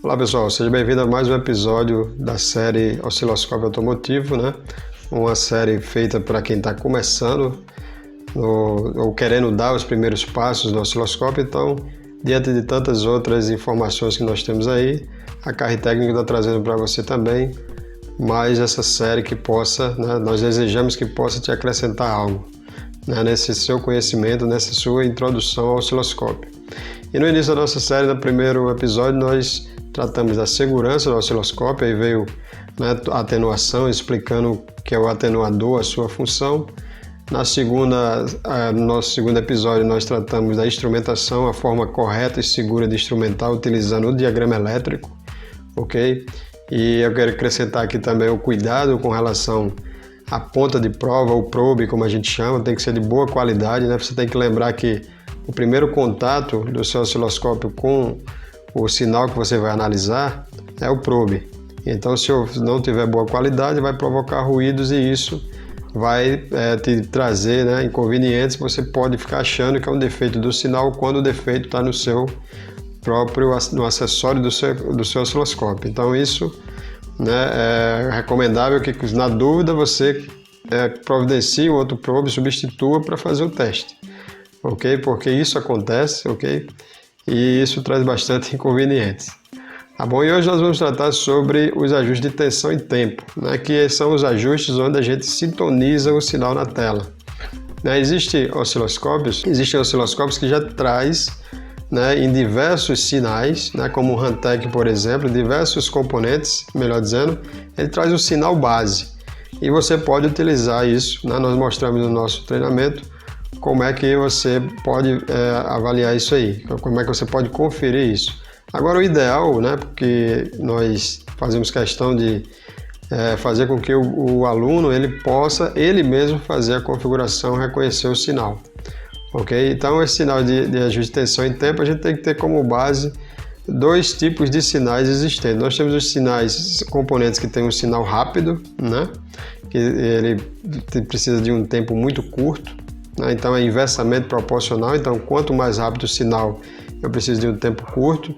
Olá pessoal, seja bem-vindo a mais um episódio da série Osciloscópio Automotivo, né? Uma série feita para quem está começando ou querendo dar os primeiros passos no osciloscópio. Então, diante de tantas outras informações que nós temos aí, a Carre Técnica está trazendo para você também mais essa série que possa, né? Nós desejamos que possa te acrescentar algo, né? Nesse seu conhecimento, nessa sua introdução ao osciloscópio. E no início da nossa série, no primeiro episódio, nós tratamos da segurança do osciloscópio, aí veio, né, a atenuação, explicando o que é o atenuador, a sua função. No nosso segundo episódio, nós tratamos da instrumentação, a forma correta e segura de instrumentar, utilizando o diagrama elétrico, ok? E eu quero acrescentar aqui também o cuidado com relação à ponta de prova, ou probe, como a gente chama, tem que ser de boa qualidade, né? Você tem que lembrar que o primeiro contato do seu osciloscópio com o sinal que você vai analisar é o probe. Então, se não tiver boa qualidade, vai provocar ruídos e isso vai te trazer, né, inconvenientes. Você pode ficar achando que é um defeito do sinal, quando o defeito está no seu próprio, no acessório do seu osciloscópio. Então, isso, né, é recomendável que, na dúvida, você providencie um outro probe, substitua para fazer o teste, ok? Porque isso acontece, ok? E isso traz bastante inconvenientes. Tá bom? E hoje nós vamos tratar sobre os ajustes de tensão e tempo, né? Que são os ajustes onde a gente sintoniza o sinal na tela. Né? Existem osciloscópios que já traz, né, em diversos sinais, né, como o Hantek, por exemplo, diversos componentes, melhor dizendo, ele traz o sinal base. E você pode utilizar isso, né? Nós mostramos no nosso treinamento como é que você pode avaliar isso aí, como é que você pode conferir isso. Agora, o ideal, né, porque nós fazemos questão de fazer com que o aluno ele possa ele mesmo fazer a configuração, reconhecer o sinal, ok? Então, esse sinal de ajuste de tensão e tempo, a gente tem que ter como base dois tipos de sinais existentes. Nós temos os sinais, componentes que tem um sinal rápido, né, que ele precisa de um tempo muito curto. Então é inversamente proporcional, então quanto mais rápido o sinal, eu preciso de um tempo curto.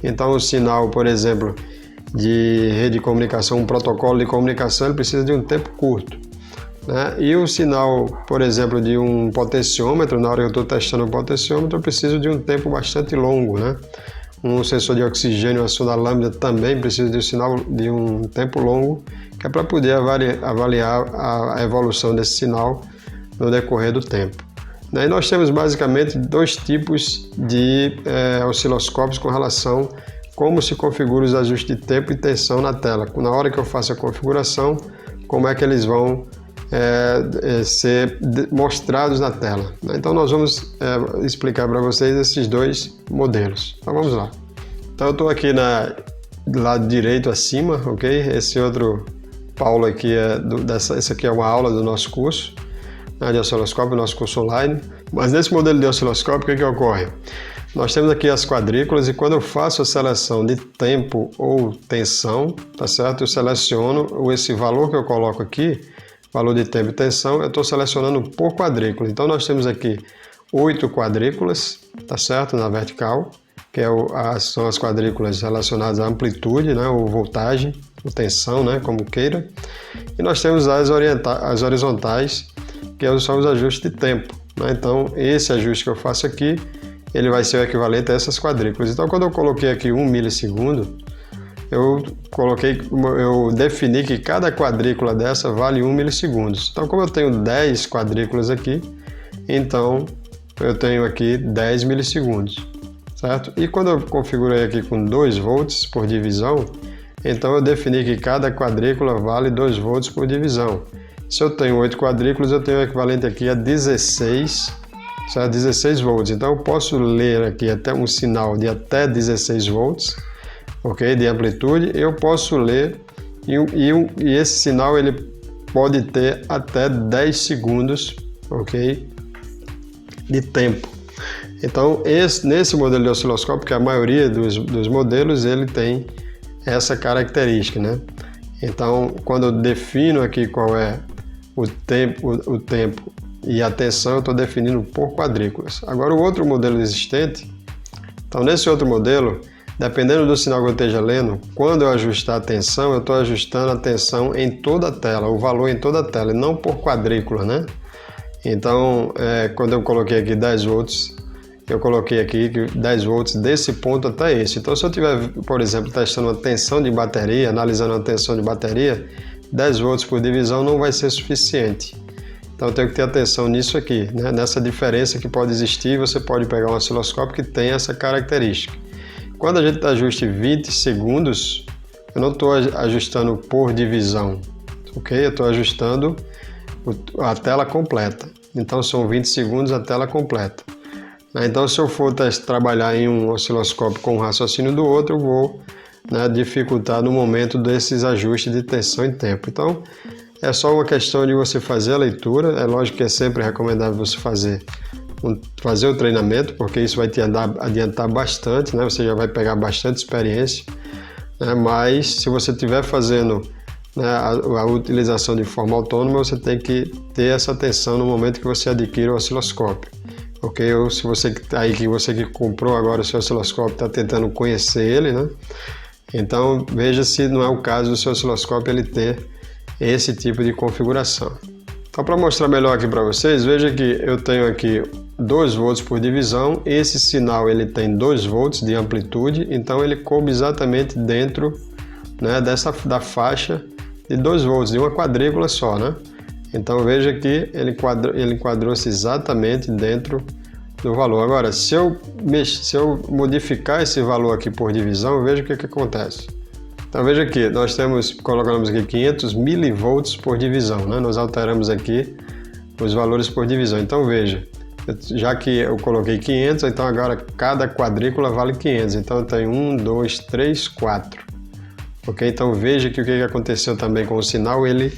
Então o sinal, por exemplo, de rede de comunicação, um protocolo de comunicação, ele precisa de um tempo curto, né? E o sinal, por exemplo, de um potenciômetro, na hora que eu estou testando o potenciômetro, eu preciso de um tempo bastante longo, né? Um sensor de oxigênio, a sonda lambda, também precisa de um sinal de um tempo longo, que é para poder avaliar a evolução desse sinal no decorrer do tempo. E nós temos basicamente dois tipos de osciloscópios com relação a como se configura os ajustes de tempo e tensão na tela. Na hora que eu faço a configuração, como é que eles vão ser mostrados na tela. Então nós vamos explicar para vocês esses dois modelos. Então vamos lá. Então eu estou aqui do lado direito acima, ok? Esse outro Paulo aqui esse aqui é uma aula do nosso curso de osciloscópio, nosso curso online. Mas nesse modelo de osciloscópio, o que ocorre? Nós temos aqui as quadrículas e quando eu faço a seleção de tempo ou tensão, tá certo? Eu seleciono esse valor que eu coloco aqui, valor de tempo e tensão, eu estou selecionando por quadrícula. Então nós temos aqui 8 quadrículas, tá certo? Na vertical, que são as quadrículas relacionadas à amplitude, né? Ou voltagem, ou tensão, né? Como queira. E nós temos as horizontais, que são os ajustes de tempo, né? Então, esse ajuste que eu faço aqui, ele vai ser o equivalente a essas quadrículas. Então, quando eu coloquei aqui 1 milissegundo, eu defini que cada quadrícula dessa vale 1 milissegundos. Então, como eu tenho 10 quadrículas aqui, então eu tenho aqui 10 milissegundos, certo? E quando eu configurei aqui com 2 volts por divisão, então eu defini que cada quadrícula vale 2 volts por divisão. Se eu tenho 8 quadrículas, eu tenho o equivalente aqui a 16 volts. Então, eu posso ler aqui até um sinal de até 16 volts, ok? De amplitude. Eu posso ler e esse sinal ele pode ter até 10 segundos, ok? De tempo. Então, nesse modelo de osciloscópio, que a maioria dos modelos, ele tem essa característica, né? Então, quando eu defino aqui qual é o tempo e a tensão, eu estou definindo por quadrículas. Agora, o outro modelo existente, então nesse outro modelo, dependendo do sinal que eu esteja lendo, quando eu ajustar a tensão, eu estou ajustando a tensão em toda a tela, o valor em toda a tela, e não por quadrícula, né? Então, quando eu coloquei aqui 10 volts, eu coloquei aqui 10 volts desse ponto até esse. Então, se eu estiver, por exemplo, testando uma tensão de bateria, analisando uma tensão de bateria, 10 volts por divisão não vai ser suficiente. Então, eu tenho que ter atenção nisso aqui, né? Nessa diferença que pode existir, você pode pegar um osciloscópio que tem essa característica. Quando a gente ajusta 20 segundos, eu não estou ajustando por divisão, ok? Eu estou ajustando a tela completa. Então, são 20 segundos a tela completa. Então, se eu for trabalhar em um osciloscópio com o raciocínio do outro, eu vou, né, dificultar no momento desses ajustes de tensão e tempo. Então, é só uma questão de você fazer a leitura. É lógico que é sempre recomendável você fazer o treinamento, porque isso vai te adiantar bastante, né? Você já vai pegar bastante experiência, né? Mas se você estiver fazendo, né, a utilização de forma autônoma, você tem que ter essa atenção no momento que você adquire o osciloscópio, ok? Ou se você que comprou agora o seu osciloscópio está tentando conhecer ele, né? Então veja se não é o caso do seu osciloscópio ele ter esse tipo de configuração. Então, para mostrar melhor aqui para vocês, veja que eu tenho aqui 2 volts por divisão. Esse sinal ele tem 2 volts de amplitude, então ele coube exatamente dentro, né, da faixa de 2 volts, de uma quadrícula só, né? Então veja que ele enquadrou-se exatamente dentro do valor. Agora, se eu modificar esse valor aqui por divisão, veja o que acontece. Então veja aqui, nós colocamos aqui 500 milivolts por divisão, né? Nós alteramos aqui os valores por divisão. Então veja, já que eu coloquei 500, então agora cada quadrícula vale 500. Então eu tenho 1, 2, 3, 4. Ok? Então veja que o que aconteceu também com o sinal, ele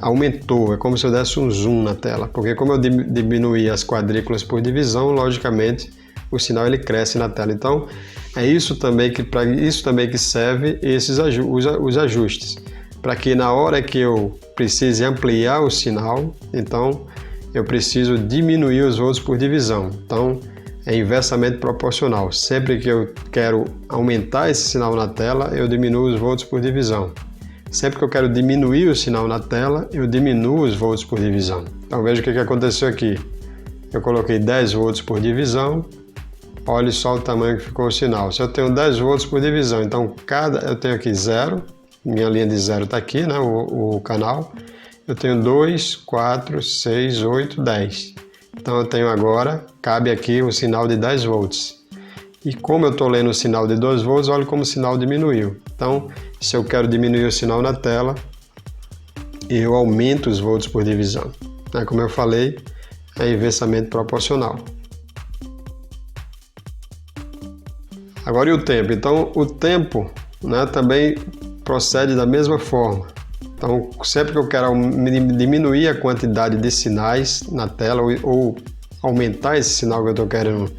aumentou. É como se eu desse um zoom na tela, porque como eu diminuí as quadrículas por divisão, logicamente o sinal ele cresce na tela. Então é isso também para isso também que serve os ajustes, para que na hora que eu precise ampliar o sinal, então eu preciso diminuir os volts por divisão. Então é inversamente proporcional. Sempre que eu quero aumentar esse sinal na tela, eu diminuo os volts por divisão. Sempre que eu quero diminuir o sinal na tela, eu diminuo os volts por divisão. Então veja o que aconteceu aqui. Eu coloquei 10 volts por divisão. Olhe só o tamanho que ficou o sinal. Se eu tenho 10 volts por divisão, então eu tenho aqui 0, minha linha de 0 está aqui, né, o canal. Eu tenho 2, 4, 6, 8, 10. Então eu tenho agora, cabe aqui um sinal de 10 volts. E como eu estou lendo o sinal de 2 volts, olha como o sinal diminuiu. Então, se eu quero diminuir o sinal na tela, eu aumento os volts por divisão. Como eu falei, é inversamente proporcional. Agora e o tempo? Então o tempo, né, também procede da mesma forma. Então sempre que eu quero diminuir a quantidade de sinais na tela ou aumentar esse sinal que eu estou querendo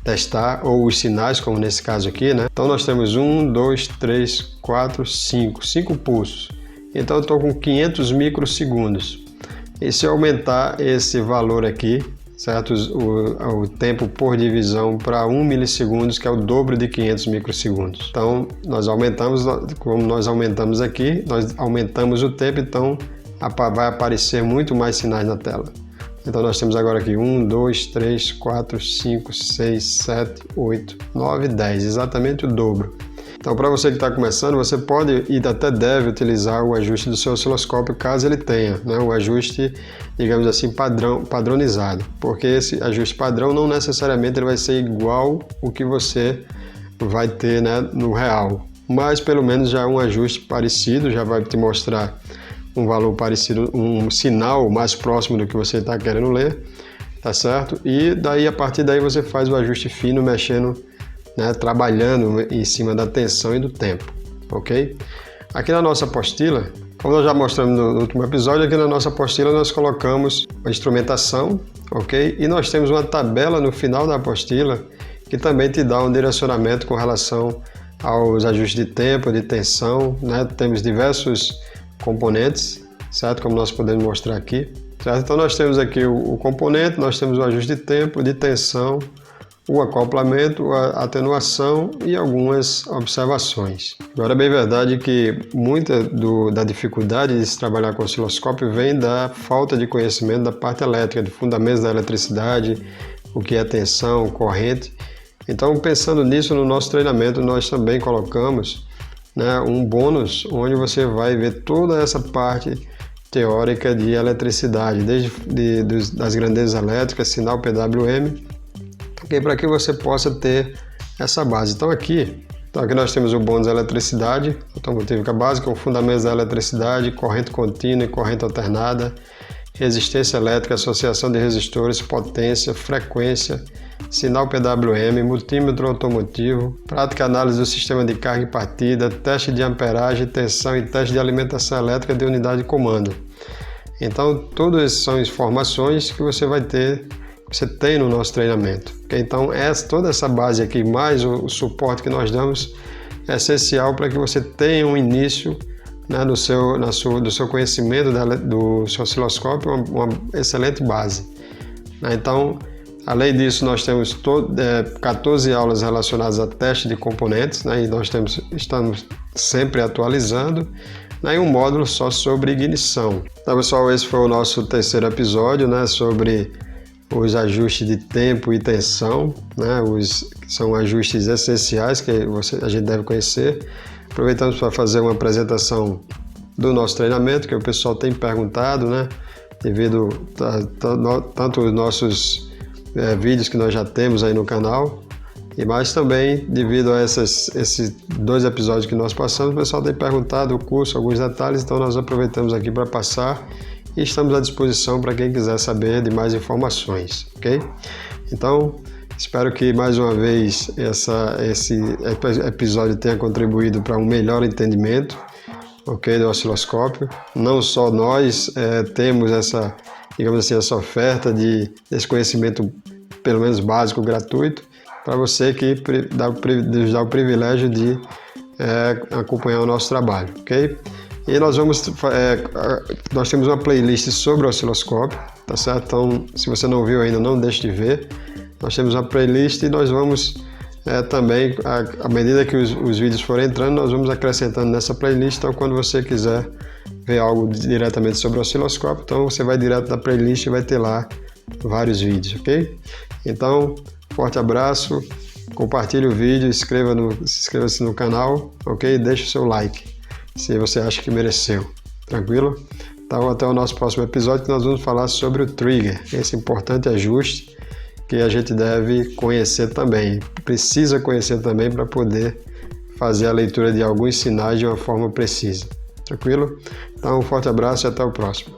testar, ou os sinais, como nesse caso aqui, né? Então nós temos 1, 2, 3, 4, 5 pulsos. Então eu estou com 500 microsegundos. E se eu aumentar esse valor aqui, certo? O tempo por divisão para 1 milissegundos, que é o dobro de 500 microsegundos. Então, como nós aumentamos aqui, nós aumentamos o tempo, então vai aparecer muito mais sinais na tela. Então, nós temos agora aqui 1, 2, 3, 4, 5, 6, 7, 8, 9, 10, exatamente o dobro. Então, para você que está começando, você pode e até deve utilizar o ajuste do seu osciloscópio, caso ele tenha, né? O ajuste, digamos assim, padronizado, porque esse ajuste padrão não necessariamente ele vai ser igual o que você vai ter, né, no real, mas pelo menos já é um ajuste parecido, já vai te mostrar um valor parecido, um sinal mais próximo do que você está querendo ler, tá certo? E daí, a partir daí, você faz o ajuste fino, mexendo, né, trabalhando em cima da tensão e do tempo, ok? Aqui na nossa apostila, como nós já mostramos no último episódio, aqui na nossa apostila nós colocamos a instrumentação, ok? E nós temos uma tabela no final da apostila que também te dá um direcionamento com relação aos ajustes de tempo, de tensão, né? Temos diversos componentes, certo? Como nós podemos mostrar aqui, certo? Então nós temos aqui o componente, nós temos o ajuste de tempo, de tensão, o acoplamento, a atenuação e algumas observações. Agora, é bem verdade que muita da dificuldade de se trabalhar com osciloscópio vem da falta de conhecimento da parte elétrica, de fundamentos da eletricidade, o que é tensão, corrente. Então, pensando nisso, no nosso treinamento, nós também colocamos, né, um bônus onde você vai ver toda essa parte teórica de eletricidade, desde das grandezas elétricas, sinal PWM, para que você possa ter essa base. Então aqui nós temos o bônus eletricidade, automotiva básica, o fundamentos da eletricidade, corrente contínua e corrente alternada, resistência elétrica, associação de resistores, potência, frequência, sinal PWM, multímetro automotivo, prática análise do sistema de carga e partida, teste de amperagem, tensão e teste de alimentação elétrica de unidade de comando. Então, todas são informações que você tem no nosso treinamento. Okay? Então, toda essa base aqui, mais o suporte que nós damos, é essencial para que você tenha um início, né, do seu conhecimento do seu osciloscópio, uma excelente base. Então, além disso, nós temos 14 aulas relacionadas a teste de componentes, né, e nós estamos sempre atualizando, né, e um módulo só sobre ignição. Então, pessoal, esse foi o nosso terceiro episódio, né, sobre os ajustes de tempo e tensão, né, são ajustes essenciais que a gente deve conhecer. Aproveitamos para fazer uma apresentação do nosso treinamento, que o pessoal tem perguntado, né, devido a tanto os nossos vídeos que nós já temos aí no canal, e mais também devido a esses 2 episódios que nós passamos, o pessoal tem perguntado o curso, alguns detalhes, então nós aproveitamos aqui para passar e estamos à disposição para quem quiser saber de mais informações, ok? Então, espero que mais uma vez esse episódio tenha contribuído para um melhor entendimento, ok, do osciloscópio. Não só nós temos essa oferta desse conhecimento, pelo menos básico, gratuito, para você que nos dá o privilégio de acompanhar o nosso trabalho, ok? E nós temos uma playlist sobre o osciloscópio, tá certo? Então, se você não viu ainda, não deixe de ver. Nós temos uma playlist e nós vamos também, à medida que os vídeos forem entrando, nós vamos acrescentando nessa playlist. Então, quando você quiser ver algo diretamente sobre o osciloscópio, então você vai direto na playlist e vai ter lá vários vídeos, ok? Então, forte abraço, compartilhe o vídeo, se inscreva-se no canal, ok? Deixe o seu like, se você acha que mereceu, tranquilo? Então, até o nosso próximo episódio, que nós vamos falar sobre o trigger, esse importante ajuste que a gente deve conhecer também, precisa conhecer também para poder fazer a leitura de alguns sinais de uma forma precisa, tranquilo? Então, um forte abraço e até o próximo.